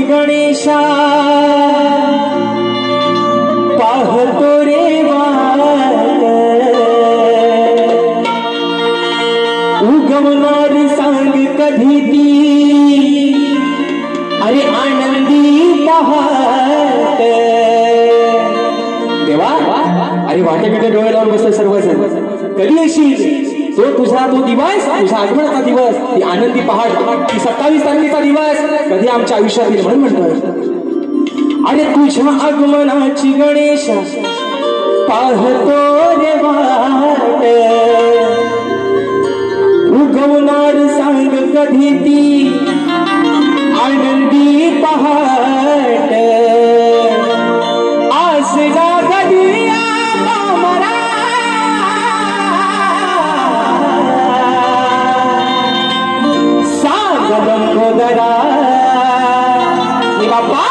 गणेशा पाहतो रे वाट उगवणार सांग कधी ती अरे आनंदी पहाट देवा अरे वाटेकडे डोळे लावून बसले सर्वजण कधी येशील तो तुझा तो दिवस तुझा आगमनाचा दिवस ती आनंदी पहाट ती 27 तारखेचा दिवस कधी आमच्या आयुष्यात येईल म्हणून म्हणतोय अरे तुझ्या आगमनाची गणेशा पाहतो रे वाट उगवणार सांग कधी ती आनंदी पहाट आसरा कधी आमरा सांग लंबोदरा बाप्पा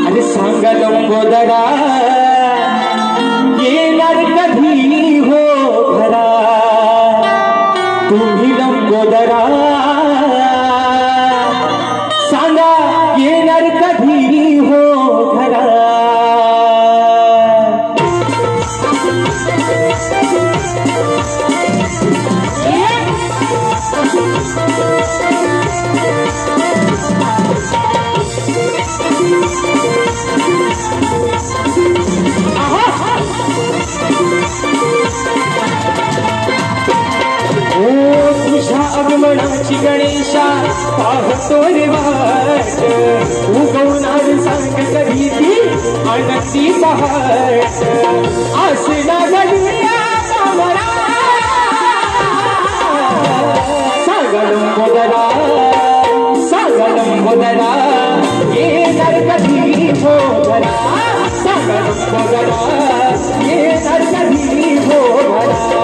अरे सांग लंबोदरा येणार कधी हो घरा तुम्ही लंबोदरा सांगा येणार कधी हो घरा आगमनाची गणेशा पाहतो रे वाट उगवणार सांग कधी ती आनंदी पहाट आसना गणिया कामरा सांग लंबोदरा येणार कधी हो घरा सांग लंबोदरा येणार कधी हो घरा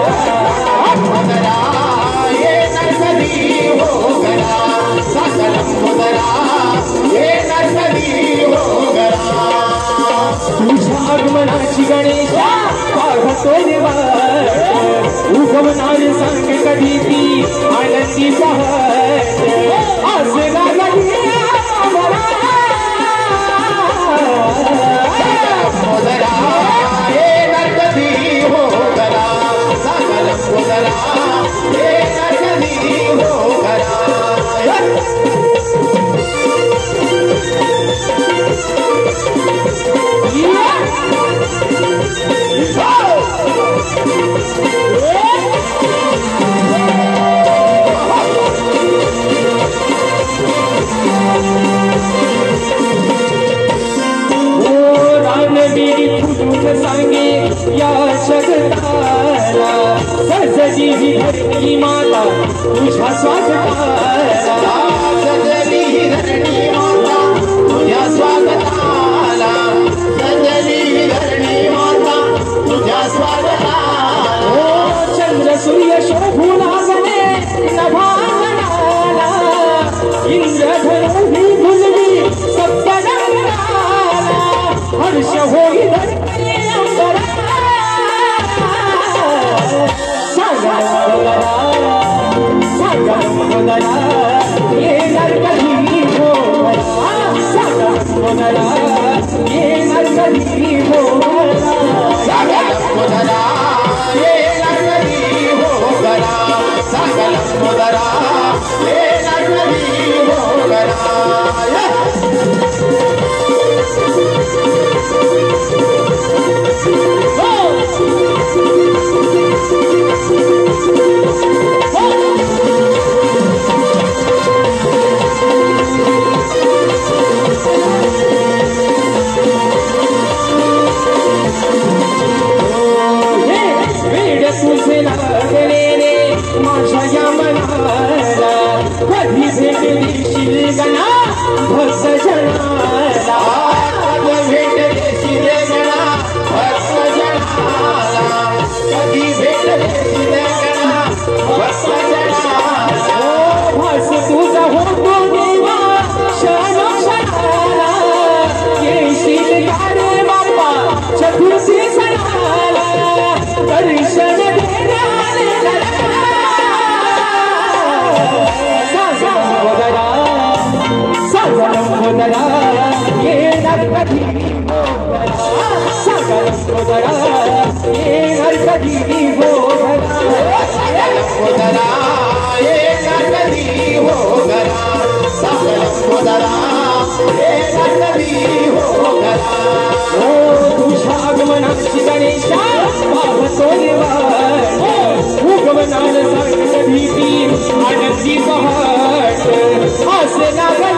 तुझ्या आगमनाची गणेशा पाहतो रे वाट उगवणार सांग कधी ती आनंदी पहाट आसरा गणिया कामरा लंबोदरा येणार कधी हो घरा सांग लंबोदरा येणार कधी हो घरा सांगे या जगताला सजली ही धरणी माता तुझ्या स्वागताला सजली ही धरणी माता तुझ्या स्वागताला सजली ही धरणी माता तुझ्या स्वागताला ओ चंद्र सूर्य शोभू लागले नभांगणाला इंद्रधनु ही धुलवी सप्तगंगाला हर्ष होई येणार कधी हो येणार कधी हो येणार कधी हो येणार कधी तुझे लागले रे माझ्या या मनाला कधी भेट देशील गणा भक्त जनाला भेट देशील गणा भक्त जनाला कधी भेट देशील गणा भक्त जनाला भास तुझा होतो देवा क्षणो क्षणाला येशील का रे बाप्पा चतुर्थी सणाला दर्शन लंबोदरा येणार कधी सागर लंबोदरा येणार कधी लंबोदरा येणार कधी हो घरा सागर लंबोदरा येणार कधी हो घरा तुझ्या आगमनाची गणेशा पाहतो निवाट उगवणार सांगत भीती आनंदी पहाट असे नागल